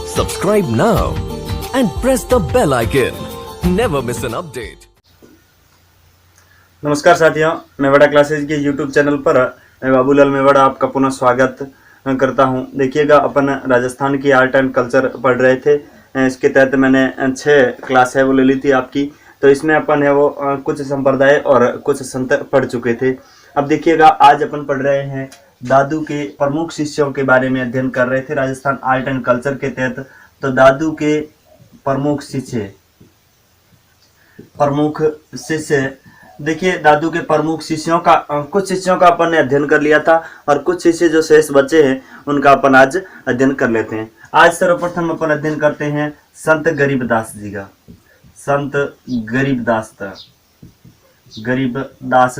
Subscribe now and press the bell icon. Never miss an update. नमस्कार साथियों, Mewada classes के YouTube channel पर मैं बाबूलाल मेवाड़ा आपका पुनः स्वागत करता हूं। देखिएगा, अपन राजस्थान की आर्ट एंड कल्चर पढ़ रहे थे। इसके तहत मैंने 6 क्लास है वो ले ली थी आपकी। तो इसमें अपन है वो कुछ संप्रदाय और कुछ संत पढ़ चुके थे। अब देखिएगा, आज अपन पढ़ रहे हैं दादू के प्रमुख शिष्यों के बारे में अध्ययन कर रहे थे राजस्थान आर्ट एंड कल्चर के तहत। तो दादू के प्रमुख शिष्य देखिए, दादू के प्रमुख शिष्यों का कुछ शिष्यों का अपन ने अध्ययन कर लिया था और कुछ शिष्य जो शेष बचे हैं उनका अपन आज अध्ययन कर लेते हैं। आज सर्वप्रथम अपन अध्ययन करते हैं संत गरीबदास जी का। संत गरीबदास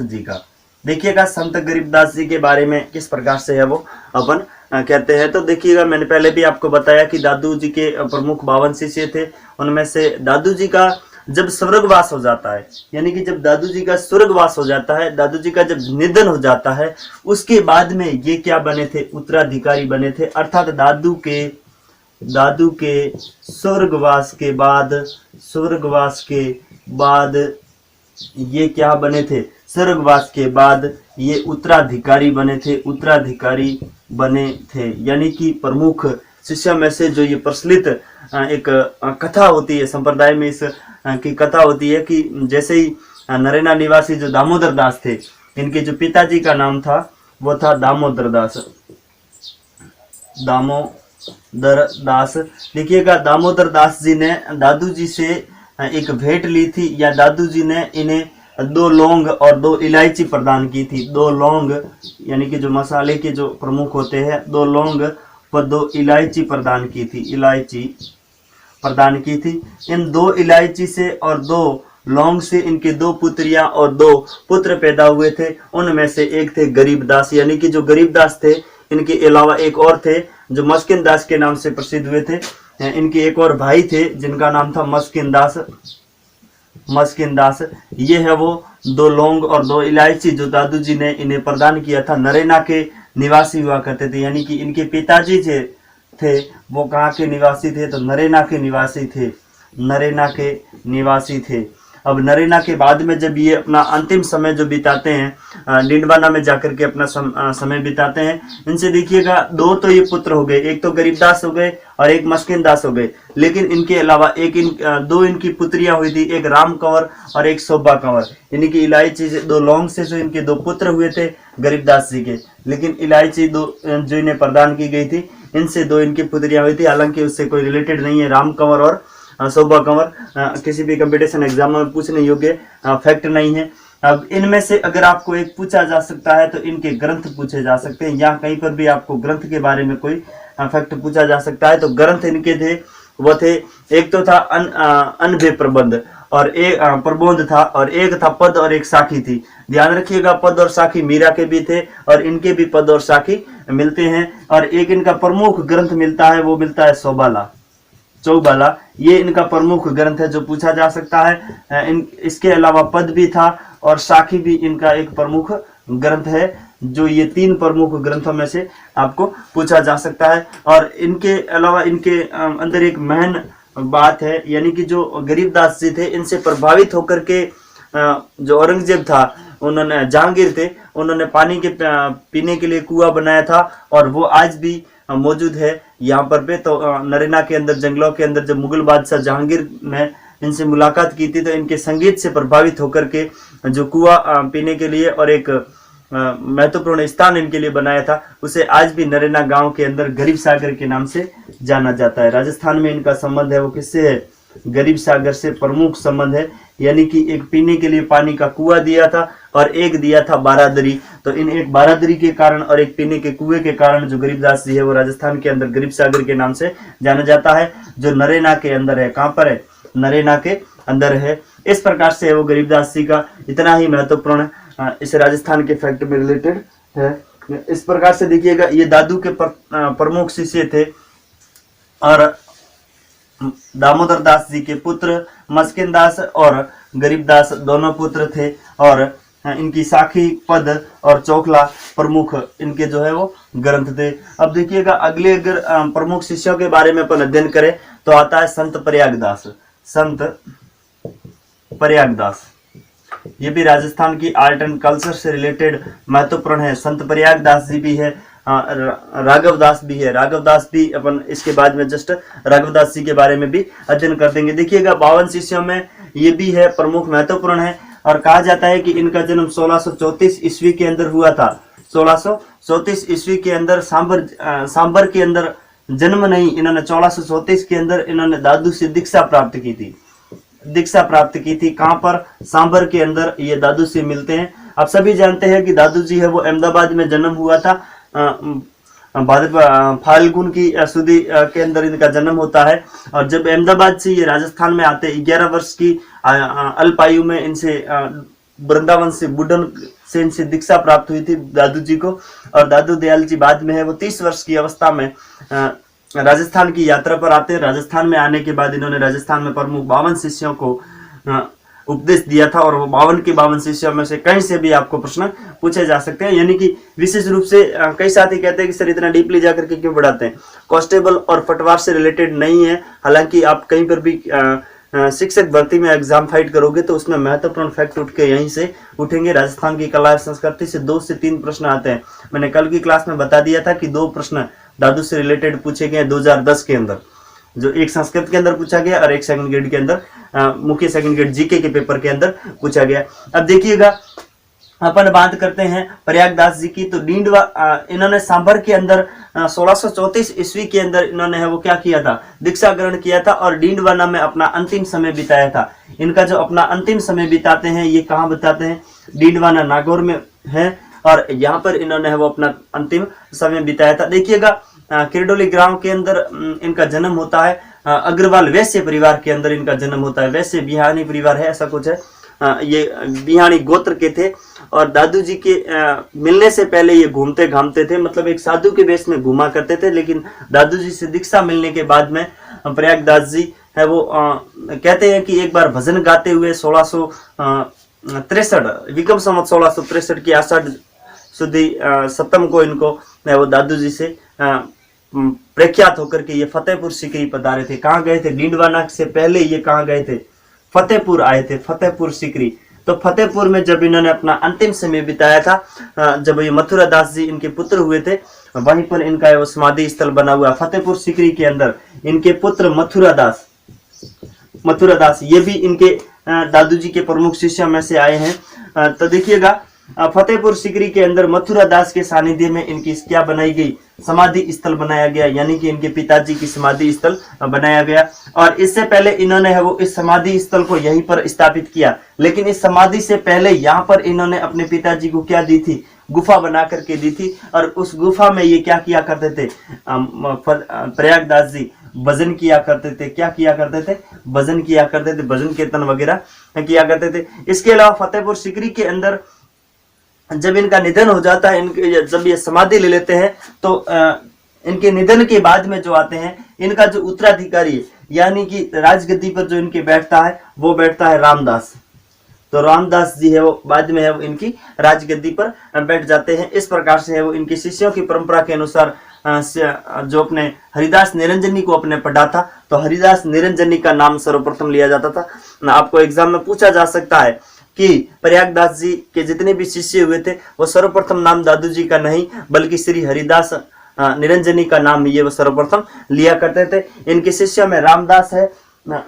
जी का देखिएगा, संत गरीबदास जी के बारे में किस प्रकार से है वो अपन कहते हैं। तो देखिएगा, मैंने पहले भी आपको बताया कि दादू जी के प्रमुख 52 शिष्य थे। उनमें से दादू जी का जब स्वर्गवास हो जाता है, यानी कि जब दादू जी का स्वर्गवास हो जाता है, दादू जी का जब निधन हो जाता है, उसके बाद में ये क्या बने थे? उत्तराधिकारी बने थे। अर्थात दादू के स्वर्गवास के बाद ये क्या बने थे? स्वर्गवास के बाद ये उत्तराधिकारी बने थे। यानी कि प्रमुख शिष्य में से जो ये प्रचलित एक कथा होती है संप्रदाय में, इस की कथा होती है कि जैसे ही नरेना निवासी जो दामोदर दास थे, इनके जो पिताजी का नाम था वो था दामोदर दास। देखिएगा, दामोदर दास जी ने दादू जी से एक भेंट ली थी, या दादू जी ने इन्हें 2 लौंग और 2 इलायची प्रदान की थी। 2 लौंग यानी कि जो मसाले के जो प्रमुख होते हैं, 2 लौंग पर 2 इलायची प्रदान की थी। इन 2 इलायची से और 2 लौंग से इनके 2 पुत्रियां और 2 पुत्र पैदा हुए थे। उनमें से एक थे गरीबदास, यानी कि जो गरीबदास थे, इनके अलावा एक और थे जो मस्किन दास के नाम से प्रसिद्ध हुए थे। इनके एक और भाई थे जिनका नाम था मस्किन दास। ये है वो 2 लौंग और 2 इलायची जो दादू जी ने इन्हें प्रदान किया था। नरेना के निवासी हुआ करते थे, यानी कि इनके पिताजी थे वो कहाँ के निवासी थे? तो नरेना के निवासी थे। अब नरेना के बाद में जब ये अपना अंतिम समय जो बिताते हैं, डिंडवाना में जाकर के अपना समय बिताते हैं, इनसे देखिएगा 2 तो ये पुत्र हो गए, एक तो गरीबदास हो गए और एक मस्किन दास हो गए। लेकिन इनके अलावा 2 इनकी पुत्रियां हुई थी, एक राम कंवर और एक शोभा कंवर। यानी कि इलायची से 2 लौंग से जो इनके 2 पुत्र हुए थे गरीबदास जी के, लेकिन इलायची 2 जो इन्हें प्रदान की गई थी, इनसे 2 इनकी पुत्रियां हुई थी। हालांकि उससे कोई रिलेटेड नहीं है। राम कंवर और शोभा कंवर किसी भी कंपटीशन एग्जाम में पूछने योग्य फैक्ट नहीं है। अब इनमें से अगर आपको एक पूछा जा सकता है तो इनके ग्रंथ पूछे जा सकते हैं, या कहीं पर भी आपको ग्रंथ के बारे में कोई फैक्ट पूछा जा सकता है। तो ग्रंथ इनके थे वो थे, एक तो था अनभे प्रबंध और एक प्रबोध था, और एक था पद और एक साखी थी। ध्यान रखिएगा, पद और साखी मीरा के भी थे और इनके भी पद और साखी मिलते हैं। और एक इनका प्रमुख ग्रंथ मिलता है, वो मिलता है चौबाला। ये इनका प्रमुख ग्रंथ है जो पूछा जा सकता है। इसके अलावा पद भी था और साखी भी इनका एक प्रमुख ग्रंथ है, जो ये 3 प्रमुख ग्रंथों में से आपको पूछा जा सकता है। और इनके अलावा इनके अंदर एक महन बात है, यानी कि जो गरीबदास जी थे, इनसे प्रभावित होकर के जो औरंगजेब था, उन्होंने जहांगीर थे, उन्होंने पानी के पीने के लिए कुआं बनाया था, और वो आज भी मौजूद है यहाँ पर पे। तो नरेना के अंदर, जंगलों के अंदर, जब मुगल बादशाह जहांगीर ने इनसे मुलाकात की थी, तो इनके संगीत से प्रभावित होकर के जो कुआं पीने के लिए और एक महत्वपूर्ण स्थान इनके लिए बनाया था, उसे आज भी नरेना गांव के अंदर गरीब सागर के नाम से जाना जाता है। राजस्थान में इनका संबंध है वो किससे है? गरीब सागर से प्रमुख संबंध है। यानी कि एक पीने के लिए पानी का कुआं दिया था और एक दिया था बारादरी। तो इन एक बारादरी के कारण और एक पीने के कुएं के कारण जो गरीबदास जी है वो राजस्थान के अंदर गरीब सागर के नाम से जाना जाता है, जो नरेना के अंदर है। कहाँ पर है? नरेना के अंदर है। इस प्रकार से वो गरीबदास जी का इतना ही महत्वपूर्ण इस राजस्थान के फैक्ट में रिलेटेड है। इस प्रकार से देखिएगा, ये दादू के प्रमुख शिष्य थे और दामोदर दास जी के पुत्र मस्किन दास और गरीबदास दोनों पुत्र थे। और इनकी साखी, पद और चौखला प्रमुख इनके जो है वो ग्रंथ थे। अब देखिएगा अगले अगर प्रमुख शिष्यों के बारे में अपन अध्ययन करें तो आता है संत प्रयागदास। संत प्रयागदास ये भी राजस्थान की आर्ट एंड कल्चर से रिलेटेड महत्वपूर्ण है। संत प्रयागदास जी भी है, राघवदास भी है। राघवदास भी अपन इसके बाद में जस्ट राघवदास जी के बारे में भी अध्ययन कर देंगे। देखिएगा 52 शिष्यों में ये भी है, प्रमुख महत्वपूर्ण है। और कहा जाता है कि इनका जन्म 1634 ईस्वी के अंदर हुआ था। 1634 ईस्वी के अंदर सांबर के अंदर जन्म नहीं, इन्होंने 1634 के अंदर इन्होंने दादू से दीक्षा प्राप्त की थी। दीक्षा प्राप्त की थी कहां पर? सांबर के अंदर ये दादू से मिलते हैं। आप सभी जानते हैं कि दादू जी है वो अहमदाबाद में जन्म हुआ था। फाल्गुन की सुदी के अंदर इनका जन्म होता है। और जब अहमदाबाद से ये राजस्थान में आते 11 वर्ष की अल्पायु में इनसे वृंदावन से बुडन से इनसे दीक्षा प्राप्त हुई थी दादू जी को। और दादू दयाल जी बाद में है वो 30 वर्ष की अवस्था में राजस्थान की यात्रा पर आते हैं। राजस्थान में आने के बाद इन्होंने राजस्थान में प्रमुख 52 शिष्यों को उपदेश दिया था। और वो 52 के 52 शिष्यों में से कहीं से भी आपको प्रश्न पूछे जा सकते हैं। यानी कि विशेष रूप से कई साथी कहते हैं कि सर इतना डीपली जाकर के क्यों पढ़ाते हैं? कांस्टेबल और पटवार से रिलेटेड नहीं है। हालांकि आप कहीं पर भी शिक्षक भर्ती में एग्जाम फाइट करोगे तो उसमें महत्वपूर्ण फैक्ट उठ के यहीं से उठेंगे। राजस्थान की कला और संस्कृति से 2 से 3 प्रश्न आते हैं। मैंने कल की क्लास में बता दिया था कि 2 प्रश्न दादू से रिलेटेड पूछे गए 2010 के अंदर, जो एक संस्कृत के अंदर पूछा गया और एक सेकंड ग्रेड के अंदर मुख्य सेकंड ग्रेड जीके के पेपर के अंदर पूछा गया। अब देखिएगा अपन बात करते हैं प्रयागदास जी की। तो डींडवा इन्होंने सांभर के अंदर 1634 ईस्वी के अंदर इन्होंने है वो क्या किया था? दीक्षा ग्रहण किया था और डींडवाना में अपना अंतिम समय बिताया था। इनका जो अपना अंतिम समय बिताते हैं ये कहाँ बिताते हैं? डींडवाना नागौर में है और यहाँ पर इन्होंने है वो अपना अंतिम समय बिताया था। देखिएगा किरडोली ग्राम के अंदर इनका जन्म होता है। अग्रवाल वैश्य परिवार के अंदर इनका जन्म होता है। वैश्य बिहानी परिवार है, ऐसा कुछ है। ये बिहानी गोत्र के थे और दादू जी के मिलने से पहले ये घूमते घामते थे, मतलब एक साधु के वेश में घूमा करते थे। लेकिन दादू जी से दीक्षा मिलने के बाद में प्रयागदास जी है वो कहते हैं कि एक बार भजन गाते हुए 1663 विक्रम संवत 1663 की आषाढ़ सुदी सप्तम को इनको वो दादू जी से प्रख्यात होकर के ये फतेहपुर सीकरी पधारे थे। कहाँ गए थे? डींडवाना से पहले ये कहाँ गए थे? फतेहपुर आए थे, फतेहपुर सीकरी। तो फतेहपुर में जब इन्होंने अपना अंतिम समय बिताया था, जब ये मथुरा दास जी इनके पुत्र हुए थे, वहीं पर इनका वो समाधि स्थल बना हुआ फतेहपुर सीकरी के अंदर। इनके पुत्र मथुरा दास ये भी इनके दादू जी के प्रमुख शिष्यों में से आए हैं। तो देखिएगा फतेहपुर सीकरी के अंदर मथुरा दास के सानिध्य में इनकी क्या बनाई गई? समाधि स्थल बनाया गया, यानी कि इनके पिताजी की समाधि स्थल बनाया गया। और इससे पहले इन्होंने है वो इस समाधि स्थल को यहीं पर स्थापित किया। लेकिन इस समाधि से पहले यहाँ पर इन्होंने अपने पिताजी को क्या दी थी? गुफा बना करके दी थी। और उस गुफा में ये क्या किया करते थे? प्रयागदास जी भजन किया करते थे। क्या किया करते थे? भजन किया करते थे, भजन कीर्तन वगैरह किया करते थे। इसके अलावा फतेहपुर सीकरी के अंदर जब इनका निधन हो जाता है, जब ये समाधि ले लेते हैं, तो इनके निधन के बाद में जो आते हैं, इनका जो उत्तराधिकारी यानी कि राजगद्दी पर जो इनके बैठता है वो बैठता है रामदास। तो रामदास जी है वो बाद में है वो इनकी राजगद्दी पर बैठ जाते हैं। इस प्रकार से है वो इनके शिष्यों की परंपरा के अनुसार जो अपने हरिदास निरंजनी को अपने पढ़ा था, तो हरिदास निरंजनी का नाम सर्वप्रथम लिया जाता था। आपको एग्जाम में पूछा जा सकता है कि प्रयागदास जी के जितने भी शिष्य हुए थे वो सर्वप्रथम नाम दादू जी का नहीं बल्कि श्री हरिदास निरंजनी का नाम ये वो सर्वप्रथम लिया करते थे। इनके शिष्यों में रामदास है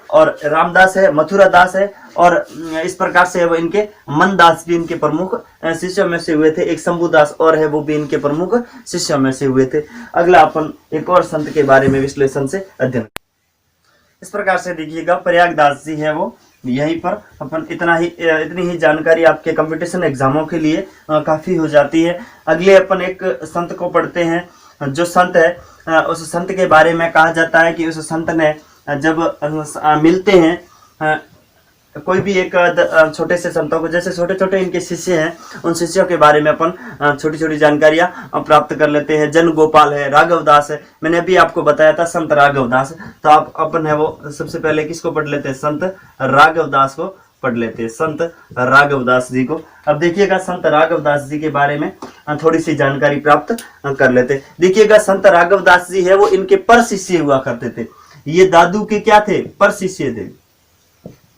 और रामदास है, मथुरा दास है और इस प्रकार से वो इनके मनदास भी इनके प्रमुख शिष्यों में से हुए थे। एक शंभुदास और है वो भी इनके प्रमुख शिष्यों में से हुए थे। अगला अपन एक और संत के बारे में विश्लेषण से अध्ययन। इस प्रकार से देखिएगा प्रयागदास जी है वो यहीं पर अपन इतनी ही जानकारी आपके कंपटीशन एग्जामों के लिए काफी हो जाती है। अगले अपन एक संत को पढ़ते हैं। जो संत है उस संत के बारे में कहा जाता है कि उस संत ने जब मिलते हैं कोई भी एक छोटे से संतों को, जैसे छोटे छोटे इनके शिष्य हैं, उन शिष्यों के बारे में अपन छोटी छोटी जानकारियां प्राप्त कर लेते हैं। जन गोपाल है, राघवदास है, मैंने अभी आपको बताया था संत राघवदास। तो आप अपन है वो सबसे पहले किसको पढ़ लेते हैं? संत राघवदास को पढ़ लेते हैं, संत राघवदास जी को। अब देखिएगा संत राघवदास जी के बारे में थोड़ी सी जानकारी प्राप्त कर लेते हैं। देखिएगा संत राघवदास जी है वो इनके पर शिष्य हुआ करते थे। ये दादू के क्या थे? पर शिष्य थे।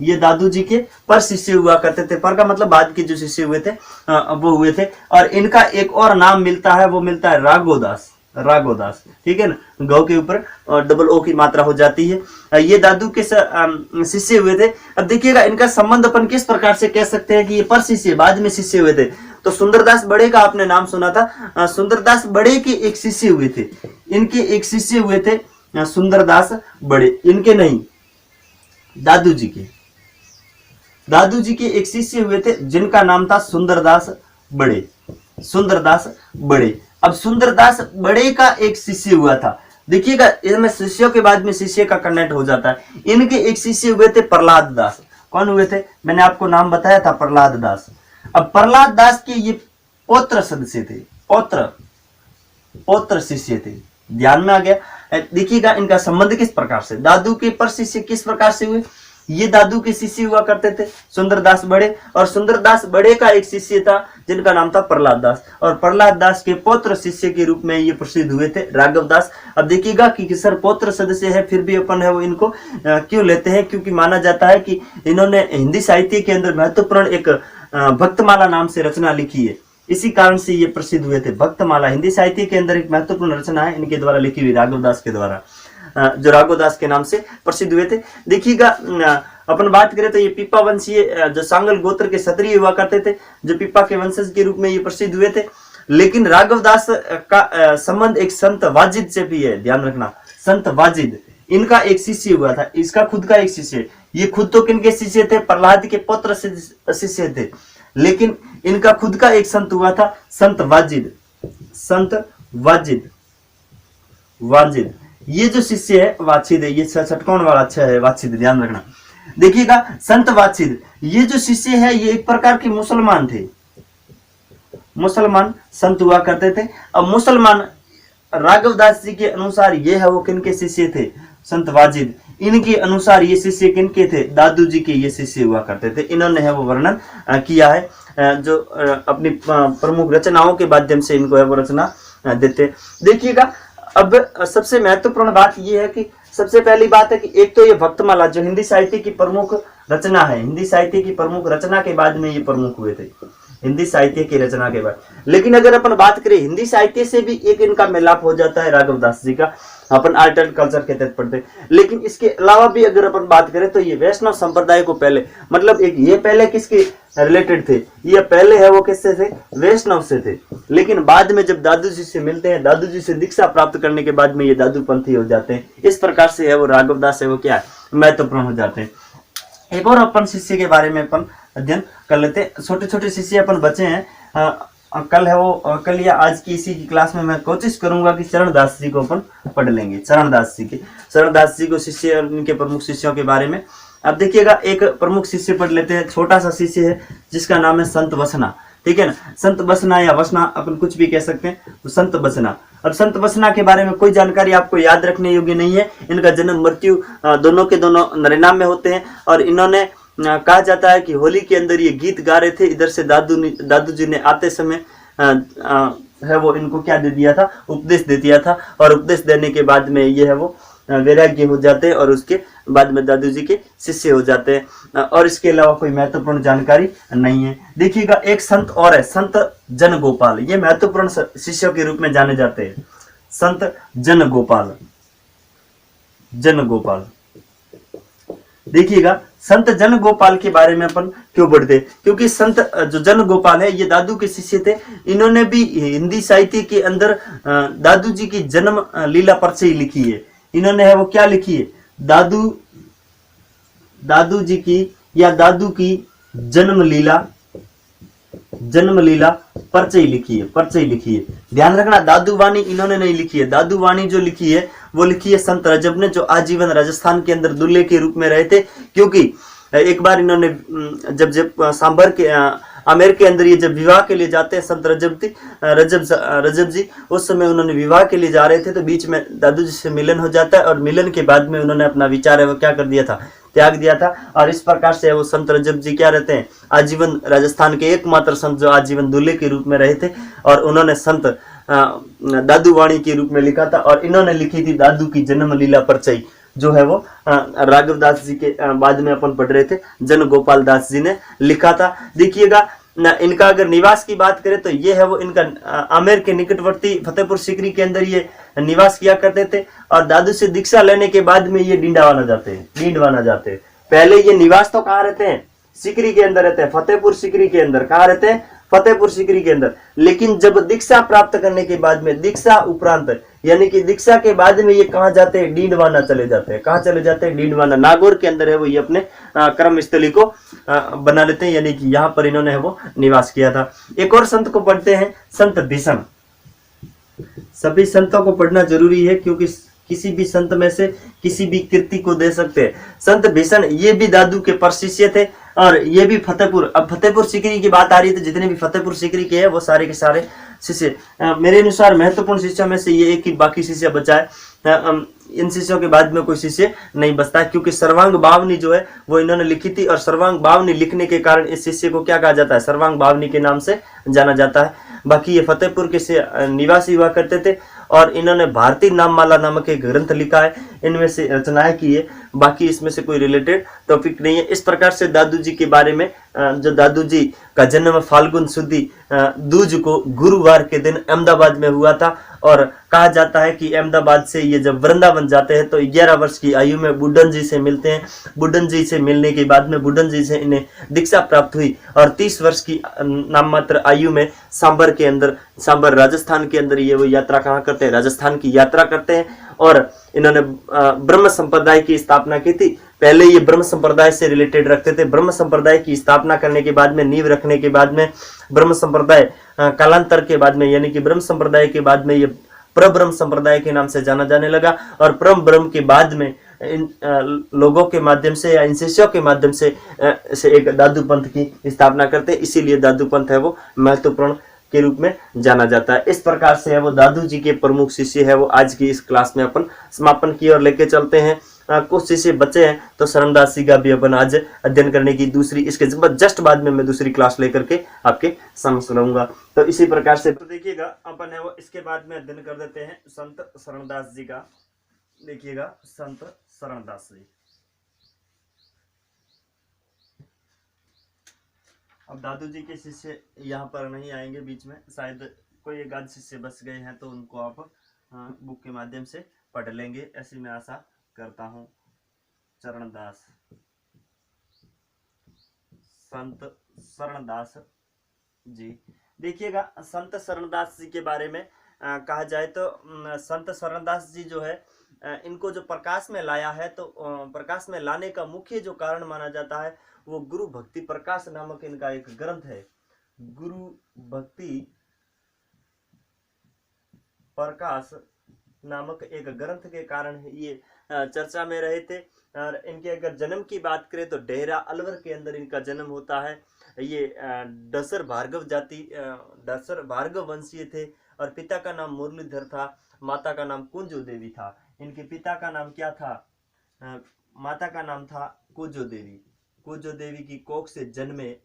ये दादू जी के पर शिष्य हुआ करते थे। पर का मतलब बाद के जो शिष्य हुए थे वो हुए थे। और इनका एक और नाम मिलता है, वो मिलता है राघोदास। राघोदास, ठीक है ना, गौ के ऊपर डबल ओ की मात्रा हो जाती है। ये दादू के शिष्य हुए थे। अब देखिएगा इनका संबंध अपन किस प्रकार से कह सकते हैं कि ये पर शिष्य बाद में शिष्य हुए थे। तो सुंदरदास बड़े का आपने नाम सुना था, सुंदरदास बड़े के एक शिष्य हुए थे। इनके एक शिष्य हुए थे सुंदरदास बड़े, इनके नहीं, दादू जी के। दादू जी के एक शिष्य हुए थे जिनका नाम था सुंदरदास बड़े। सुंदरदास बड़े। अब सुंदरदास बड़े का एक शिष्य हुआ था। देखिएगा इसमें शिष्यों के बाद में शिष्य का कनेक्ट हो जाता है। इनके एक शिष्य हुए थे प्रहलाद दास। कौन हुए थे? मैंने आपको नाम बताया था, प्रहलाद दास। अब प्रहलाद दास के ये पौत्र सदस्य थे, पौत्र शिष्य थे। ध्यान में आ गया। देखिएगा इनका संबंध किस प्रकार से, दादू के पर शिष्य किस प्रकार से हुए। ये दादू के शिष्य हुआ करते थे सुंदरदास बड़े, और सुंदरदास बड़े का एक शिष्य था जिनका नाम था प्रहलाद दास, और प्रहलाद दास के पौत्र शिष्य के रूप में ये प्रसिद्ध हुए थे राघवदास। अब देखिएगा कि सर पौत्र सदस्य है फिर भी अपन है वो इनको क्यों लेते हैं, क्योंकि माना जाता है कि इन्होंने हिंदी साहित्य के अंदर महत्वपूर्ण एक भक्तमाला नाम से रचना लिखी है। इसी कारण से ये प्रसिद्ध हुए थे। भक्तमाला हिंदी साहित्य के अंदर एक महत्वपूर्ण रचना है इनके द्वारा लिखी हुई, राघवदास के द्वारा, जो राघवदास के नाम से प्रसिद्ध हुए थे। देखिएगा अपन बात करें तो ये पीपा वंशीय जो सांगल गोत्र के क्षत्रिय हुआ करते थे, जो पीपा के वंशज के रूप में ये प्रसिद्ध हुए थे। लेकिन राघवदास का संबंध एक संत वाजिद से भी है, ध्यान रखना, संत वाजिद। इनका एक शिष्य हुआ था, इसका खुद का एक शिष्य। ये खुद तो किनके शिष्य थे? प्रहलाद के पुत्र शिष्य थे, लेकिन इनका खुद का एक संत हुआ था, संत वाजिद। संत वाजिद, वाजिद। ये जो शिष्य है वाचिद है, ये षटकोण वाला अच्छा है, वाचिद, ध्यान रखना। देखिएगा संत वाचिद, ये जो शिष्य है ये एक प्रकार के मुसलमान थे, मुसलमान संत हुआ करते थे। अब मुसलमान राघवदास जी के अनुसार ये है वो किनके शिष्य थे? संत वाजिद। इनके अनुसार ये शिष्य किनके थे? दादू जी के ये शिष्य हुआ करते थे। इन्होंने है वो वर्णन किया है, जो अपनी प्रमुख रचनाओं के माध्यम से इनको है वो रचना देते। देखिएगा अब सबसे महत्वपूर्ण बात यह है कि सबसे पहली बात है कि एक तो ये भक्तमाला जो हिंदी साहित्य की प्रमुख रचना है, हिंदी साहित्य की प्रमुख रचना के बाद में ये प्रमुख हुए थे, हिंदी साहित्य की रचना के बाद। लेकिन अगर अपन बात करें हिंदी साहित्य से भी एक इनका मिलाप हो जाता है राघवदास जी का, अपन आर्ट एंड कल्चर के तहत पढ़ते। लेकिन इसके अलावा भी अगर अपन बात करें तो ये वैष्णव संप्रदाय को पहले, मतलब एक ये पहले किसके रिलेटेड थे? ये पहले है वो किससे थे? वैष्णव से थे। लेकिन बाद में जब दादू जी से मिलते हैं, दादू जी से दीक्षा प्राप्त करने के बाद में ये दादू पंथी हो जाते हैं। इस प्रकार से है वो राघवदास है वो क्या है? महत्वपूर्ण हो जाते हैं। एक और अपन शिष्य के बारे में अपन अध्ययन कर लेते हैं। छोटे छोटे शिष्य अपन बचे हैं। कल है वो, कल या आज की इसी की क्लास में मैं कोशिश करूंगा कि चरणदास जी को अपन पढ़ लेंगे। चरणदास जी को शिष्य और इनके प्रमुख शिष्यों के बारे में। अब देखिएगा एक प्रमुख शिष्य पढ़ लेते हैं, छोटा सा शिष्य है जिसका नाम है संत बसना, ठीक है ना। संत बसना या वसना अपन कुछ भी कह सकते हैं, तो संत बसना। अब संत बसना के बारे में कोई जानकारी आपको याद रखने योग्य नहीं है। इनका जन्म मृत्यु दोनों के दोनों नरेनाम में होते हैं, और इन्होंने कहा जाता है कि होली के अंदर ये गीत गा रहे थे। इधर से दादू जी ने आते समय है वो इनको क्या दे दिया था? उपदेश दे दिया था, और उपदेश देने के बाद में ये है वो वैराग्य हो जाते हैं, और उसके बाद में दादू जी के शिष्य हो जाते हैं। और इसके अलावा कोई महत्वपूर्ण जानकारी नहीं है। देखिएगा एक संत और है, संत जन गोपाल। ये महत्वपूर्ण शिष्यों के रूप में जाने जाते हैं, संत जन गोपाल। जन गोपाल, देखिएगा संत जन गोपाल के बारे में अपन क्यों पढ़ते? क्योंकि संत जो जन गोपाल है ये दादू के शिष्य थे। इन्होंने भी हिंदी साहित्य के अंदर दादू जी की जन्म लीला परिचय लिखी है। इन्होंने है वो क्या लिखी है? दादू जी की या दादू की जन्म लीला परिचय लिखी है। ध्यान रखना, दादू वाणी इन्होंने नहीं लिखी है। दादू वाणी जो लिखी है वो लिखी है संत रजब ने, जो आजीवन राजस्थान के अंदर दूल्हे के रूप में रहे थे। क्योंकि एक बार इन्होंने जब सांभर के आमेर के अंदर ये जब विवाह के लिए जाते हैं संत रजब जी, उस समय उन्होंने विवाह के लिए जा रहे थे, तो बीच में दादू जी से मिलन हो जाता है, और मिलन के बाद में उन्होंने अपना विचार है वो क्या कर दिया था? त्याग दिया था। और इस प्रकार से वो संत रजब जी क्या रहते हैं, आजीवन राजस्थान के एकमात्र संत जो आजीवन दूल्हे के रूप में रहे थे। और उन्होंने संत दादू वाणी के रूप में लिखा था। और इन्होंने लिखी थी दादू की जन्म लीला परिचय, जो है वो राघव दास जी के बाद में अपन पढ़ रहे थे, जन गोपाल दास जी ने लिखा था। देखिएगा इनका अगर निवास की बात करें तो ये है वो इनका आमेर के निकटवर्ती फतेहपुर सीकरी के अंदर ये निवास किया करते थे। और दादू से दीक्षा लेने के बाद में ये डींडवाना जाते हैं। पहले ये निवास तो कहाँ रहते हैं, सीकरी के अंदर रहते हैं, फतेहपुर सीकरी के अंदर। कहाँ रहते हैं, फतेहपुर सीकरी के अंदर। लेकिन जब दीक्षा प्राप्त करने के बाद में, दीक्षा उपरांत यानी कि दीक्षा के बाद में ये कहाँ जाते हैं, डींडवाना चले जाते हैं। कहाँ चले जाते हैं, डींडवाना, नागौर के अंदर है वो, ये अपने कर्म स्थली को बना लेते हैं, यानी कि यहाँ पर इन्होंने वो निवास किया था। एक और संत को पढ़ते हैं, संत भीषण। सभी संतों को पढ़ना जरूरी है, क्योंकि किसी भी संत में से किसी भी कृति को दे सकते हैं। संत भीषण ये भी दादू के परशिष्य थे, और ये भी फतेहपुर, अब फतेहपुर सीकरी की बात आ रही है तो जितने भी फतेहपुर सीकरी के हैं वो सारे के सारे शिष्य, मेरे अनुसार महत्वपूर्ण शिष्य में से ये एक ही बाकी शिष्य बचा है। इन शिष्यों के बाद में कोई शिष्य नहीं बचता, क्योंकि सर्वांग बावनी जो है वो इन्होंने लिखी थी। और सर्वांग बावनी लिखने के कारण इस शिष्य को क्या कहा जाता है, सर्वांग बावनी के नाम से जाना जाता है। बाकी ये फतेहपुर के से निवासी हुआ करते थे। और इन्होंने भारतीय नाममाला नामक एक ग्रंथ लिखा है, इनमें से रचनाएं की है। बाकी इसमें से कोई रिलेटेड टॉपिक नहीं है। इस प्रकार से दादू जी के बारे में, जो दादू जी का जन्म फाल्गुन सुदी दूज को गुरुवार के दिन अहमदाबाद में हुआ था। और कहा जाता है कि अहमदाबाद से ये जब वृंदावन जाते हैं तो 11 वर्ष की आयु में बुड्ढन जी से मिलते हैं। बुड्ढन जी से मिलने के बाद में बुड्ढन जी से इन्हें दीक्षा प्राप्त हुई। और 30 वर्ष की नाम मात्र आयु में सांबर के अंदर, सांबर राजस्थान के अंदर ये वो यात्रा कहाँ करते हैं, राजस्थान की यात्रा करते हैं। और इन्होंने ब्रह्म संप्रदाय की स्थापना की थी। पहले ये ब्रह्म संप्रदाय से रिलेटेड रखते थे। ब्रह्म संप्रदाय की स्थापना करने के बाद में, नींव रखने के बाद में, ब्रह्म संप्रदाय कालांतर के बाद में, यानी कि ब्रह्म संप्रदाय के बाद में ये परब्रह्म संप्रदाय के नाम से जाना जाने लगा। और परम ब्रह्म के बाद में इन लोगों के माध्यम से या इन शिष्यों के माध्यम से एक दादू पंथ की स्थापना करते हैं। इसीलिए दादू पंथ है वो महत्वपूर्ण के रूप में जाना जाता है। इस प्रकार से है वो दादू जी के प्रमुख शिष्य है वो आज की इस क्लास में अपन समापन की और लेके चलते हैं। कुछ शिष्य बचे हैं तो शरणदास जी का भी अपन आज अध्ययन करने की दूसरी, इसके जस्ट बाद में मैं दूसरी क्लास लेकर के आपके समक्ष रहूंगा। तो इसी प्रकार से तो देखिएगा अपन है वो इसके बाद में अध्ययन कर देते हैं संत शरणदास जी का। देखिएगा संत शरणदास जी, अब दादू जी के शिष्य यहाँ पर नहीं आएंगे बीच में, शायद कोई एक आध शिष्य बच गए हैं तो उनको आप बुक के माध्यम से पढ़ लेंगे, ऐसी मैं आशा करता हूँ। चरणदास, संत शरणदास जी, देखिएगा संत शरणदास जी के बारे में कहा जाए तो संत शरणदास जी जो है इनको जो प्रकाश में लाया है, तो प्रकाश में लाने का मुख्य जो कारण माना जाता है वो गुरु भक्ति प्रकाश नामक इनका एक ग्रंथ है। गुरु भक्ति प्रकाश नामक एक ग्रंथ के कारण ये चर्चा में रहे थे। और इनके अगर जन्म की बात करें तो डेहरा अलवर के अंदर इनका जन्म होता है। ये दशर भार्गव जाति, दशर भार्गव वंशीय थे। और पिता का नाम मुरलीधर था, माता का नाम कुंजो देवी था। इनके पिता का नाम क्या था, माता का नाम था कुंजो देवी। कुंजो देवी की कोख से जन्मे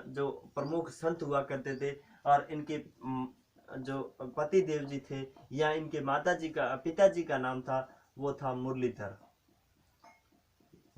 जो प्रमुख संत हुआ करते थे। और इनके जो पति देव जी थे या इनके माता जी का, पिताजी का नाम था वो था मुरलीधर।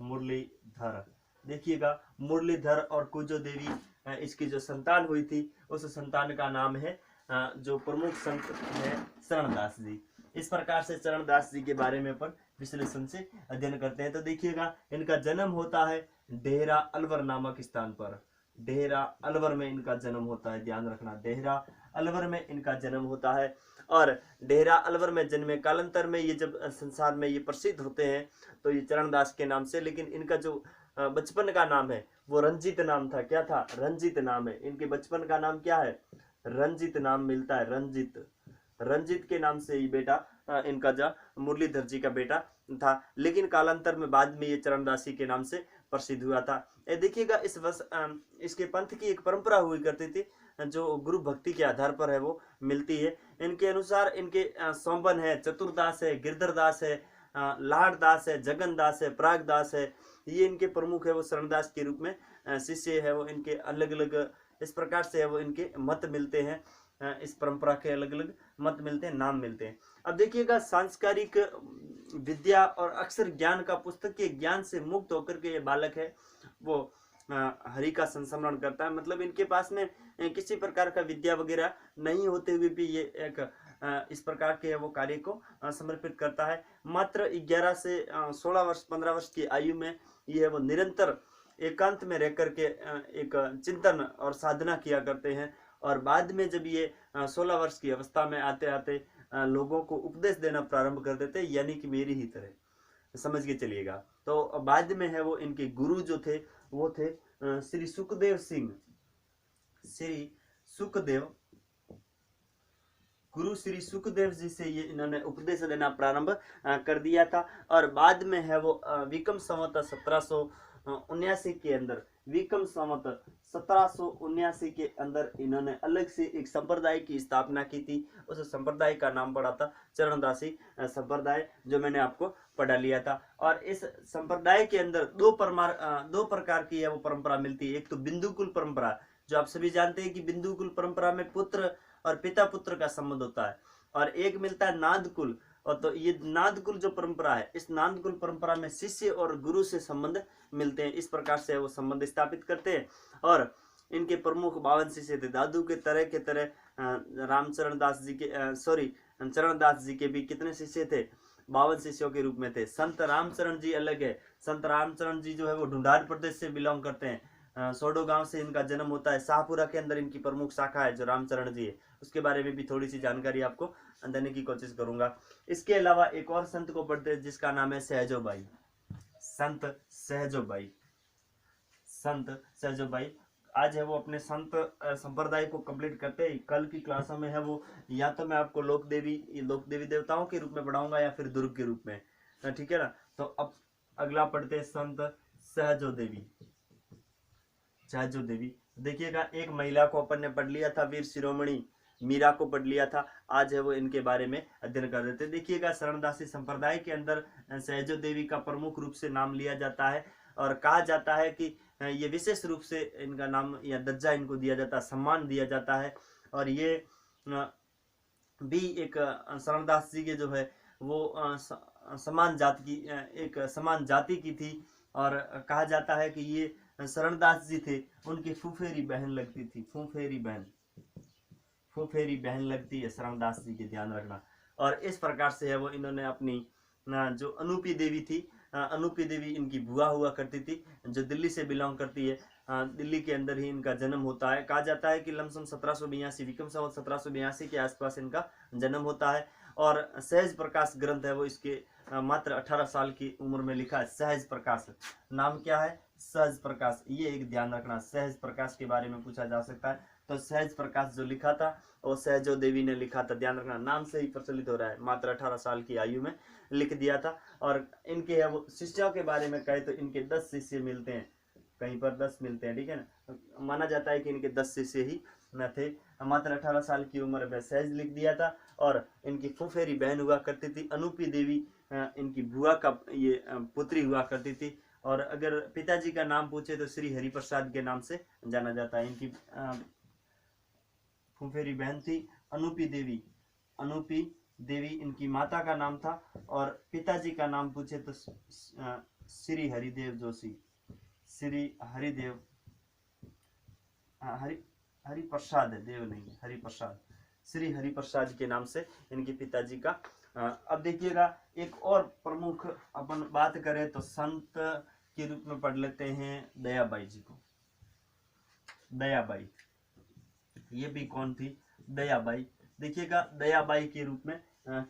मुरलीधर, देखिएगा मुरलीधर और कुंजो देवी इसकी जो संतान हुई थी उस संतान का नाम है जो प्रमुख संत है शरणदास जी। इस प्रकार से चरणदास जी के बारे में अपन विश्लेषण से अध्ययन करते हैं। तो देखिएगा इनका जन्म होता है डेहरा अलवर नामक स्थान पर। डेहरा अलवर में इनका जन्म होता है, ध्यान रखना, डेहरा अलवर में इनका जन्म होता है। और डेहरा अलवर में जन्मे, कालांतर में ये जब संसार में ये प्रसिद्ध होते हैं तो ये चरणदास के नाम से, लेकिन इनका जो बचपन का नाम है वो रंजीत नाम था। क्या था, रंजीत नाम है। इनके बचपन का नाम क्या है, रंजीत नाम मिलता है, रंजीत। रंजीत के नाम से ये बेटा इनका जो मुरलीधर जी का बेटा था, लेकिन कालांतर में बाद में ये चरणदासी के नाम से प्रसिद्ध हुआ था। देखिएगा इसके पंथ की एक परंपरा हुई करती थी जो गुरु भक्ति के आधार पर है वो मिलती है। इनके अनुसार इनके सोमबन है, चतुर्दास है, गिरधरदास है, लाड़ दास है, जगन दास है, प्राग दास है, ये इनके प्रमुख है वो शरणदास के रूप में शिष्य है वो इनके अलग अलग इस प्रकार से है वो इनके मत मिलते हैं। इस परंपरा के अलग अलग मत मिलते हैं, नाम मिलते हैं। अब देखिएगा सांस्कारिक विद्या और अक्षर ज्ञान का पुस्तकीय ज्ञान से मुक्त होकर के ये बालक है वो हरि का संस्मरण करता है। मतलब इनके पास में किसी प्रकार का विद्या वगैरह नहीं होते हुए भी ये एक इस प्रकार के वो कार्य को समर्पित करता है। मात्र 11 से 16 वर्ष 15 वर्ष की आयु में ये वो निरंतर एकांत में रह करके एक चिंतन और साधना किया करते हैं। और बाद में जब ये 16 वर्ष की अवस्था में आते आते लोगों को उपदेश देना प्रारंभ कर देते, यानी कि मेरी ही तरह समझ के चलिएगा। तो बाद में है वो इनके गुरु जो थे वो थे श्री सुखदेव सिंह। श्री सुखदेव गुरु श्री सुखदेव जी से ये इन्होंने उपदेश देना प्रारंभ कर दिया था। और बाद में है वो विक्रम संवत 1779 के अंदर विक्रम संवत 1779 के अंदर इन्होंने अलग से एक संप्रदाय की स्थापना की थी। उस संप्रदाय का नाम पड़ा था चरणदासी संप्रदाय, जो मैंने आपको पढ़ा लिया था। और इस संप्रदाय के अंदर दो प्रकार की है वो परंपरा मिलती है। एक तो बिंदुकुल परंपरा, जो आप सभी जानते हैं कि बिंदुकुल परंपरा में पुत्र और पिता पुत्र का संबंध होता है। और एक मिलता है नादकुल, और तो ये नादकुल जो परंपरा है, इस नादकुल परंपरा में शिष्य और गुरु से संबंध मिलते हैं। इस प्रकार से वो संबंध स्थापित करते हैं। और इनके प्रमुख 52 शिष्य थे। दादू के तरह रामचरण दास जी के चरण दास जी के भी कितने शिष्य थे? 52 शिष्यों के रूप में थे। संत रामचरण जी अलग है। संत रामचरण जी जो है वो ढूंढार प्रदेश से बिलोंग करते हैं। सोडो गांव से इनका जन्म होता है। शाहपुरा के अंदर इनकी प्रमुख शाखा है जो रामचरण जी है, उसके बारे में भी थोड़ी सी जानकारी आपको देने की कोशिश करूंगा। इसके अलावा एक और संत को पढ़ते हैं जिसका नाम है सहजोबाई। संत सहजोबाई। संत सहजोबाई आज है वो अपने संत संप्रदाय को कंप्लीट करते हैं। कल की क्लासों में है वो या तो मैं आपको लोक देवी देवताओं के रूप में पढ़ाऊंगा या फिर दुर्ग के रूप में, ठीक है ना। तो अब अगला पढ़ते हैं संत सहजो देवी। सहजो देवी देखिएगा, एक महिला को अपन ने पढ़ लिया था, वीर शिरोमणि मीरा को पढ़ लिया था। आज है वो इनके बारे में अध्ययन कर देते। देखिएगा शरणदासी संप्रदाय के अंदर सहजो देवी का प्रमुख रूप से नाम लिया जाता है और कहा जाता है कि ये विशेष रूप से इनका नाम या दर्जा इनको दिया जाता है, सम्मान दिया जाता है। और ये भी एक शरणदास जी के जो है वो समान जाति की एक समान जाति की थी। और कहा जाता है कि ये शरणदास जी थे, उनकी फूफेरी बहन लगती थी। फूफेरी बहन लगती है शरणदास जी के, ध्यान रखना। और इस प्रकार से है वो इन्होंने अपनी जो अनूपी देवी थी, अनूपी देवी इनकी बुआ हुआ करती थी, जो दिल्ली से बिलोंग करती है। दिल्ली के अंदर ही इनका जन्म होता है। कहा जाता है कि लमसम 1782 विक्रम संवत 1782 के आसपास इनका जन्म होता है। और सहज प्रकाश ग्रंथ है वो इसके मात्र 18 साल की उम्र में लिखा है। सहज प्रकाश नाम क्या है? सहज प्रकाश। ये एक ध्यान रखना, सहज प्रकाश के बारे में पूछा जा सकता है। तो सहज प्रकाश जो लिखा था वो सहजो देवी ने लिखा था, ध्यान रखना, नाम से ही प्रचलित हो रहा है। मात्र 18 साल की आयु में लिख दिया था। और इनके है वो शिष्यों के बारे में कहे तो इनके 10 शिष्य मिलते हैं, कहीं पर 10 मिलते हैं, ठीक है ना। माना जाता है कि इनके 10 शिष्य ही न थे। मात्र 18 साल की उम्र में सहज लिख दिया था। और इनकी फुफेरी बहन हुआ करती थी। अनूपी देवी इनकी बुआ का ये पुत्री हुआ करती थी। और अगर पिताजी का नाम पूछे तो श्री हरिप्रसाद के नाम से जाना जाता है। इनकी फुफेरी बहन थी अनूपी देवी। अनूपी देवी इनकी माता का नाम था। और पिताजी का नाम पूछे तो श्री हरिदेव जोशी, श्री हरिदेव हरिप्रसाद है, देव नहीं, हरिप्रसाद, श्री हरिप्रसाद के नाम से इनके पिताजी का। अब देखिएगा एक और प्रमुख अपन बात करें तो संत के रूप में पढ़ लेते हैं दयाबाई जी को। दयाबाई, ये भी कौन थी? दयाबाई। देखिएगा दयाबाई के रूप में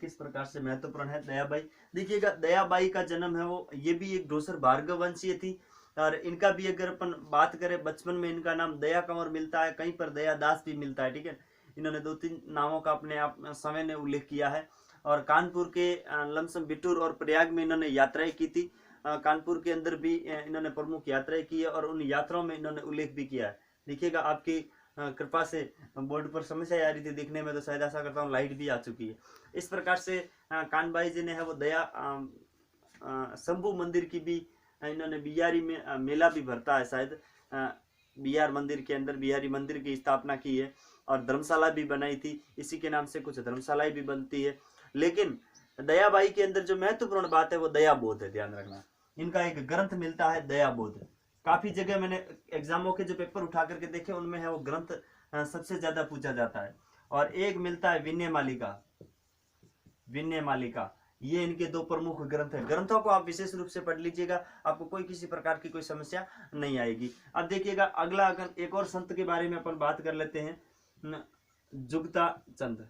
किस प्रकार से महत्वपूर्ण है दयाबाई। देखिएगा दयाबाई का जन्म है वो, ये भी एक डोसर भार्गव वंशीय थी। और इनका भी अगर अपन बात करें, बचपन में इनका नाम दया कंवर मिलता है, कहीं पर दया दास भी मिलता है, ठीक है। इन्होंने 2-3 नामों का अपने आप समय ने उल्लेख किया है। और कानपुर के लमसम बिटूर और प्रयाग में इन्होंने यात्राएं की थी। कानपुर के अंदर भी इन्होंने प्रमुख यात्राएं की है और उन यात्राओं में इन्होंने उल्लेख भी किया है। देखिएगा आपकी कृपा से बोर्ड पर समस्या आ रही थी देखने में, तो शायद आशा करता हूँ लाइट भी आ चुकी है। इस प्रकार से कानबाई जी ने है वो दया शंभू मंदिर की भी इन्होंने बिहारी में मेला भी भरता है शायद, बिहार मंदिर के अंदर बिहारी मंदिर की स्थापना की है और धर्मशाला भी बनाई थी, इसी के नाम से कुछ धर्मशालाएं भी बनती है। लेकिन दयाबाई के अंदर जो महत्वपूर्ण बात है वो दया बोध है, ध्यान रखना। इनका एक ग्रंथ मिलता है दया बोध, काफी जगह मैंने एग्जामों के जो पेपर उठा करके देखे उनमें है वो ग्रंथ सबसे ज्यादा पूछा जाता है। और एक मिलता है विनय मालिका, विनय मालिका, ये इनके दो प्रमुख ग्रंथ हैं। ग्रंथों को आप विशेष रूप से पढ़ लीजिएगा, आपको कोई किसी प्रकार की कोई समस्या नहीं आएगी। अब देखिएगा अगला, अगर एक और संत के बारे में अपन बात कर लेते हैं, जुगता चंद।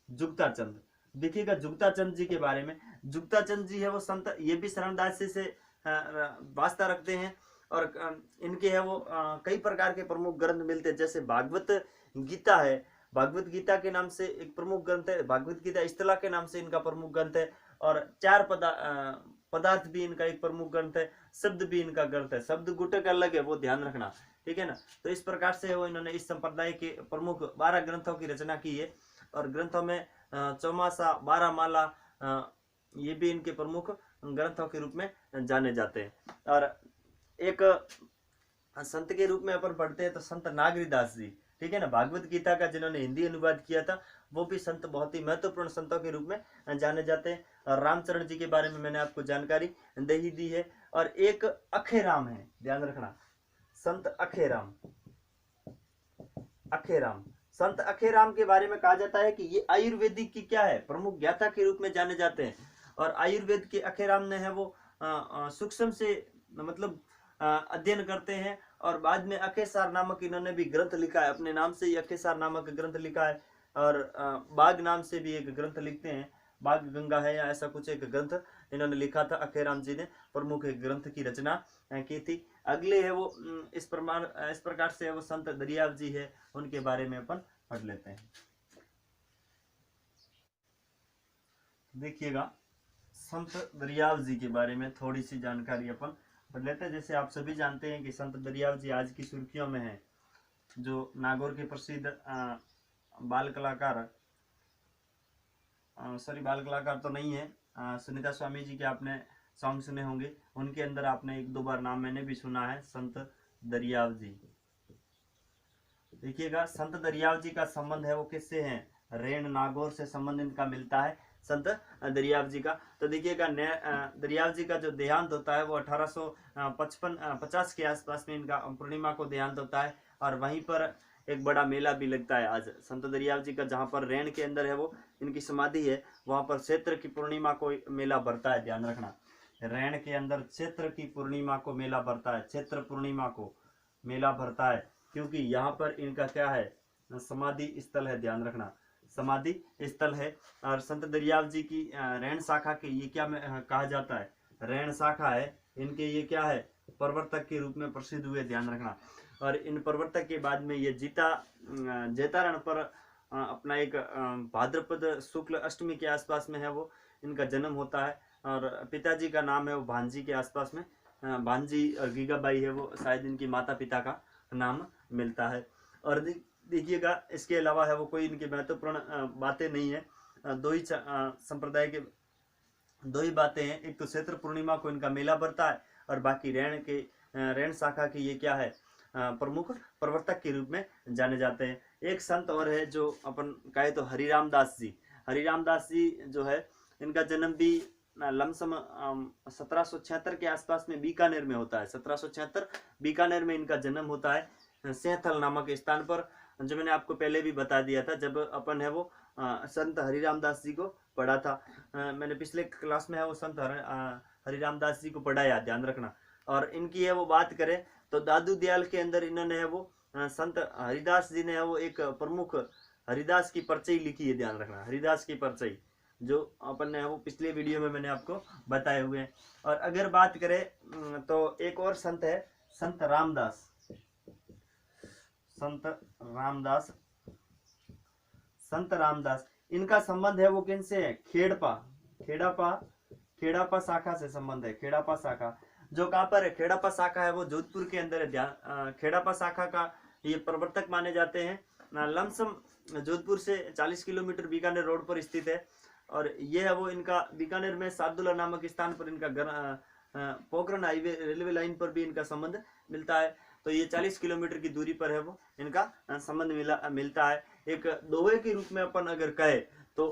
जुगता चंद, देखिएगा जुगता चंद जी के बारे में। जुगता चंद जी है वो संत, ये भी शरणदास से वास्ता रखते हैं और इनके है वो कई प्रकार के प्रमुख ग्रंथ मिलते हैं, जैसे भागवत गीता है, भागवत गीता के नाम से एक प्रमुख ग्रंथ है, भागवत गीता इस्तला के नाम से इनका प्रमुख ग्रंथ है, और चार पदार्थ भी इनका एक प्रमुख ग्रंथ है, शब्द भी इनका ग्रंथ है, शब्द गुटक अलग है, वो ध्यान रखना, ठीक है ना। तो इस प्रकार से वो इन्होंने इस संप्रदाय के प्रमुख 12 ग्रंथों की रचना की है, और ग्रंथों में चौमासा, 12 माला, ये भी इनके प्रमुख ग्रंथों के रूप में जाने जाते हैं। और एक संत के रूप में अपन पढ़ते हैं तो संत नागरीदास जी, ठीक है ना, भागवत गीता का जिन्होंने हिंदी अनुवाद किया था, वो भी संत बहुत ही महत्वपूर्ण संतों के रूप में जाने जाते हैं। और रामचरण जी के बारे में मैंने आपको जानकारी दे ही दी है। और एक अखेराम है, ध्यान रखना, संत अखेराम। अखेराम, संत अखेराम के बारे में कहा जाता है कि ये आयुर्वेदिक की क्या है, प्रमुख ज्ञाता के रूप में जाने जाते हैं। और आयुर्वेद के अखेराम ने है वो सूक्ष्म से मतलब अध्ययन करते हैं, और बाद में अखेसार नामक इन्होंने भी ग्रंथ लिखा है, अपने नाम से ही अखेसार नामक ग्रंथ लिखा है। और बाघ नाम से भी एक ग्रंथ लिखते हैं, बाघ गंगा है या ऐसा कुछ एक ग्रंथ इन्होंने लिखा था, अखेराम जी ने प्रमुख एक ग्रंथ की रचना की थी। अगले है वो इस प्रकार से है वो संत दरियाव जी है, उनके बारे में अपन पढ़ लेते हैं। देखिएगा संत दरियाव जी के बारे में थोड़ी सी जानकारी अपन पढ़ लेते हैं। जैसे आप सभी जानते हैं कि संत दरियाव जी आज की सुर्खियों में है, जो नागौर के प्रसिद्ध बाल कलाकार, सॉरी बाल कलाकार तो नहीं है, सुनीता स्वामी जी के आपने सॉन्ग सुने होंगे, उनके अंदर आपने एक दो बार नाम मैंने भी सुना है, संत दरियाव जी। देखिएगा संत दरियाव जी का संबंध है वो किससे है, रेण नागौर से संबंध इनका मिलता है संत दरियाव जी का। तो देखिएगा दरियाव जी का जो देहांत होता है वो 1850 के आसपास में इनका पूर्णिमा को देहांत होता है, और वहीं पर एक बड़ा मेला भी लगता है आज संत दरियाव जी का, जहाँ पर रेण के अंदर है वो इनकी समाधि है, वहाँ पर क्षेत्र की पूर्णिमा को मेला भरता है, ध्यान रखना, रेण के अंदर क्षेत्र की पूर्णिमा को मेला भरता है, क्षेत्र पूर्णिमा को मेला भरता है, क्योंकि यहाँ पर इनका क्या है, समाधि स्थल है, ध्यान रखना, समाधि स्थल है। और संत दरियाव जी की रैण शाखा के ये क्या कहा जाता है, रैण शाखा है इनके, ये क्या है, प्रवर्तक के रूप में प्रसिद्ध हुए, ध्यान रखना। और इन प्रवर्तक के बाद में ये जेतारण पर अपना एक भाद्रपद शुक्ल अष्टमी के आसपास में है वो इनका जन्म होता है, और पिताजी का नाम है वो भांजी के आसपास में, भांजी और गीगाबाई है वो शायद इनकी माता पिता का नाम मिलता है। और देखिएगा इसके अलावा है वो कोई इनकी महत्वपूर्ण बातें नहीं है, दो ही संप्रदाय के दो ही बातें हैं, एक तो क्षेत्र पूर्णिमा को इनका मेला भरता है, और बाकी रैण शाखा की ये क्या है, प्रमुख प्रवर्तक के रूप में जाने जाते हैं। एक संत और है जो अपन कहे तो हरिराम दास जी। हरिराम दास जी जो है इनका जन्म भी लमसम 1776 के आसपास में बीकानेर में होता है, 1776 बीकानेर में इनका जन्म होता है, सेंथल नामक स्थान पर, जो मैंने आपको पहले भी बता दिया था जब अपन है वो संत हरिराम दास जी को पढ़ा था। मैंने पिछले क्लास में है वो संत हरिराम दास जी को पढ़ाया, ध्यान रखना। और इनकी है वो बात करें तो दादू दयाल के अंदर इन्होंने है वो संत हरिदास जी ने है वो एक प्रमुख हरिदास की परचई लिखी है, ध्यान रखना, हरिदास की परचई, जो अपन ने है वो पिछले वीडियो में मैंने आपको बताए हुए हैं। और अगर बात करें तो एक और संत है संत रामदास, संत रामदास, संत रामदास, इनका संबंध है वो किनसे है, खेड़ापा शाखा से संबंध है, खेड़ापा शाखा, जो कहाँ पर है, खेड़ापा शाखा है वो जोधपुर के अंदर है, ध्यान, खेड़ापा शाखा का ये प्रवर्तक माने जाते हैं, लमसम जोधपुर से 40 किलोमीटर बीकानेर रोड पर स्थित है। और ये है वो इनका बीकानेर में सादुल्ला नामक स्थान पर इनका पोखरण हाईवे रेलवे लाइन पर भी इनका संबंध मिलता है। तो ये 40 किलोमीटर की दूरी पर है वो इनका संबंध मिलता है। एक दोहे के रूप में अपन अगर कहे तो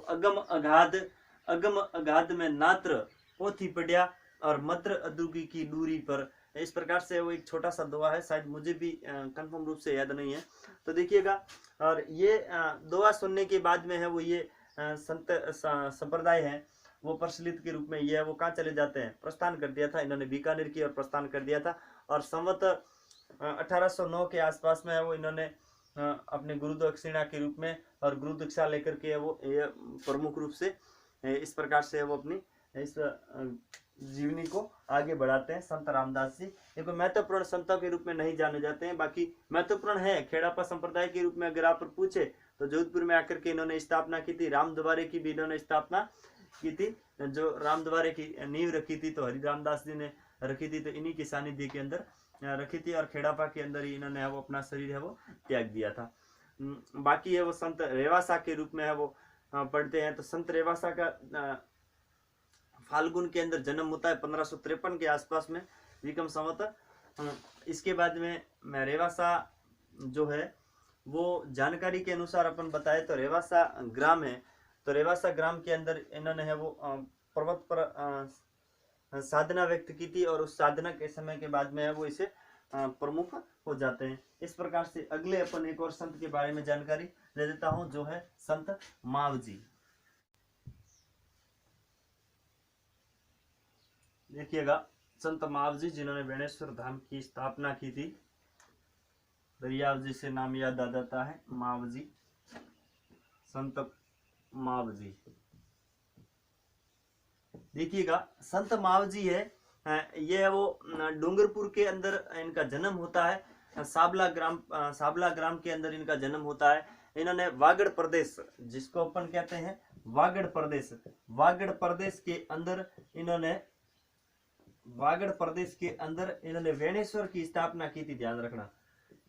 अगम अगाध में नात्र पोथी पढ़िया और मत्र अदुगी की दूरी पर, इस प्रकार से वो एक छोटा सा दोहा है, शायद मुझे भी कंफर्म रूप से याद नहीं है। तो देखिएगा, और ये दोहा सुनने के बाद में है वो ये संत संप्रदाय है वो प्रचलित के रूप में ये है वो कहाँ चले जाते हैं, प्रस्थान कर दिया था इन्होंने बीकानेर की ओर प्रस्थान कर दिया था। और संवत 1809 के आसपास में है वो इन्होंने अपने गुरु दक्षिणा के रूप में और गुरु दीक्षा लेकर के वो ये प्रमुख रूप से इस प्रकार से वो अपनी इस जीवनी को आगे बढ़ाते हैं संत रामदास जी। देखो महत्वपूर्ण संतों के रूप में नहीं जाने जाते हैं, बाकी महत्वपूर्ण है खेड़ापा संप्रदाय के रूप में अगर आप पूछे तो जोधपुर में आकर के इन्होंने स्थापना की थी। रामद्वारे की भी इन्होंने स्थापना की थी, जो रामद्वारे की नींव रखी थी तो हरि रामदास जी ने रखी थी, तो इन्हीं की सानिध्य के अंदर रखी थी। और खेड़ापा के अंदर ही इन्होंने वो अपना शरीर है वो त्याग दिया था। बाकी है वो संत रेवासा के रूप में है वो पढ़ते हैं। तो संत रेवासा का फाल्गुन के अंदर जन्म होता है 1553 के आसपास में विक्रम संवत। इसके बाद में रेवासा जो है वो जानकारी के अनुसार अपन बताए तो रेवासा ग्राम है। तो रेवासा ग्राम के अंदर इन्होंने है वो पर्वत पर साधना व्यक्त की थी और उस साधना के समय के बाद में है वो इसे प्रमुख हो जाते हैं। इस प्रकार से अगले अपन एक और संत के बारे में जानकारी ले देता हूं जो है संत मावजी। देखिएगा, संत मावजी जिन्होंने बेणेश्वर धाम की स्थापना की थी, दरियाव जी से नाम याद आ जाता है मावजी, संत मावजी। देखिएगा, संत मावजी है ये है वो डूंगरपुर के अंदर इनका जन्म होता है। साबला ग्राम के अंदर इनका जन्म होता है। इन्होंने वागड़ प्रदेश, जिसको अपन कहते हैं वागड़ प्रदेश के अंदर इन्होंने वेणेश्वर की स्थापना की थी। ध्यान रखना,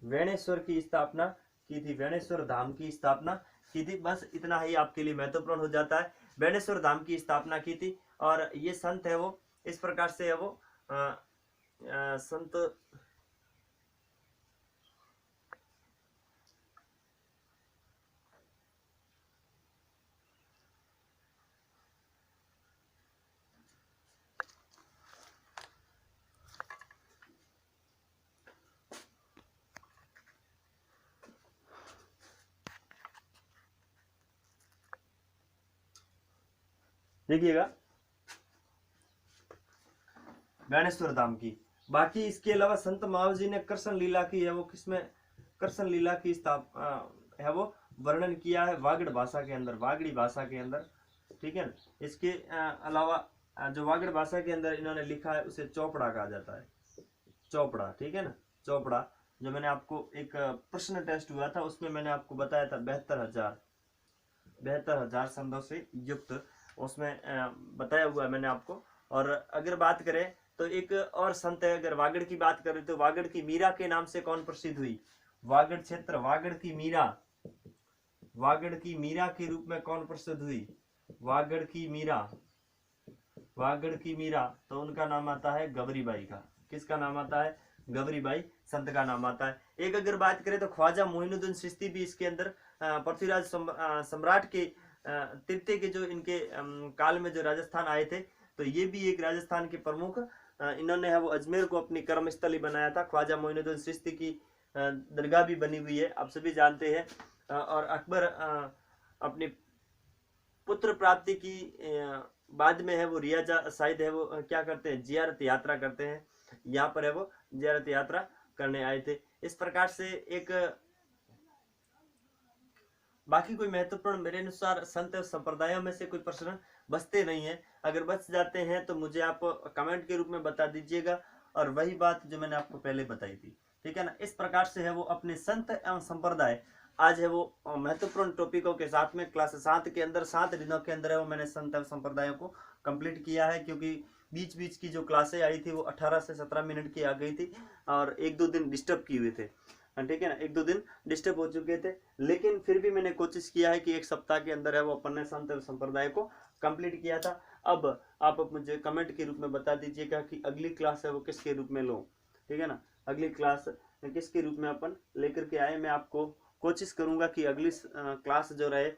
वेणेश्वर की स्थापना की थी, वेणेश्वर धाम की स्थापना की थी। बस इतना ही आपके लिए महत्वपूर्ण हो जाता है। वेणेश्वर धाम की स्थापना की थी और ये संत है वो इस प्रकार से है वो संत देखिएगा ज्ञानेश्वर धाम की। बाकी इसके अलावा संत मावजी ने कृष्ण लीला की है वो किसमें, कृष्ण लीला की है वो वर्णन किया है वागड़ भाषा के अंदर, वागड़ी भाषा के अंदर, ठीक है। इसके अलावा जो वागड़ भाषा के अंदर इन्होंने लिखा है उसे चौपड़ा कहा जाता है, चौपड़ा, ठीक है ना। चौपड़ा जो मैंने आपको एक प्रश्न टेस्ट हुआ था उसमें मैंने आपको बताया था 72,000 छंदों से युक्त, उसमें बताया हुआ है मैंने आपको। और अगर बात करें तो एक और संत है, अगर वागड़ की बात करें तो वागड़ की मीरा के नाम से कौन प्रसिद्ध हुई, वागड़ क्षेत्र वागड़ की मीरा के रूप में कौन प्रसिद्ध हुई, वागड़ की मीरा, तो उनका नाम आता है गवरीबाई का। किसका नाम आता है, गवरीबाई संत का नाम आता है। एक अगर बात करें तो ख्वाजा मोइनुद्दीन चिश्ती भी इसके अंदर पृथ्वीराज सम्राट के तृतीय के जो इनके काल में जो राजस्थान आए थे, तो ये भी एक राजस्थान के प्रमुख, इन्होंने है वो अजमेर को अपनी कर्मस्थली बनाया था। ख्वाजा मोइनुद्दीन चिश्ती की दरगाह भी बनी हुई है, आप सभी जानते हैं। और अकबर अपनी पुत्र प्राप्ति की बाद में है वो रियाजा शायद है वो क्या करते हैं, जियारत यात्रा करते हैं, यहाँ पर है वो जियारत यात्रा करने आए थे। इस प्रकार से एक बाकी कोई महत्वपूर्ण मेरे अनुसार संत संप्रदायों में से कोई प्रश्न बचते नहीं है। अगर बच जाते हैं तो मुझे आप कमेंट के रूप में बता दीजिएगा, और वही बात जो मैंने आपको पहले बताई थी, ठीक है ना। इस प्रकार से है वो अपने संत एवं संप्रदाय, आज है वो महत्वपूर्ण टॉपिकों के साथ में क्लास 7 के अंदर 7 दिनों के अंदर है वो मैंने संत एवं संप्रदायों को कंप्लीट किया है, क्योंकि बीच बीच की जो क्लासें आई थी वो 18 से 17 मिनट की आ गई थी और 1-2 दिन डिस्टर्ब किए हुए थे, ठीक है ना, 1-2 दिन डिस्टर्ब हो चुके थे। लेकिन फिर भी मैंने कोशिश किया है कि एक सप्ताह के अंदर है वो अपन ने संत संप्रदाय को कंप्लीट किया था। अब आप मुझे कमेंट के रूप में बता दीजिएगा कि अगली क्लास है वो किसके रूप में लूँ, ठीक है ना, अगली क्लास किसके रूप में अपन लेकर के आए। मैं आपको कोशिश करूंगा कि अगली क्लास जो रहे,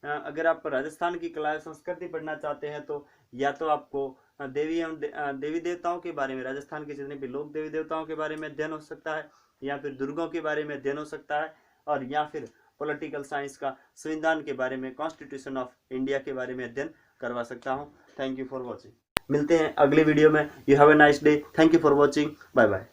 अगर आप राजस्थान की कला संस्कृति पढ़ना चाहते हैं तो या तो आपको देवी एवं देवी देवताओं के बारे में, राजस्थान के जितने भी लोक देवी देवताओं के बारे में अध्ययन हो सकता है, या फिर दुर्गों के बारे में अध्ययन हो सकता है, और या फिर पॉलिटिकल साइंस का संविधान के बारे में, कॉन्स्टिट्यूशन ऑफ इंडिया के बारे में अध्ययन करवा सकता हूँ। Thank you for watching. मिलते हैं अगले वीडियो में। You have a nice day. Thank you for watching. Bye bye.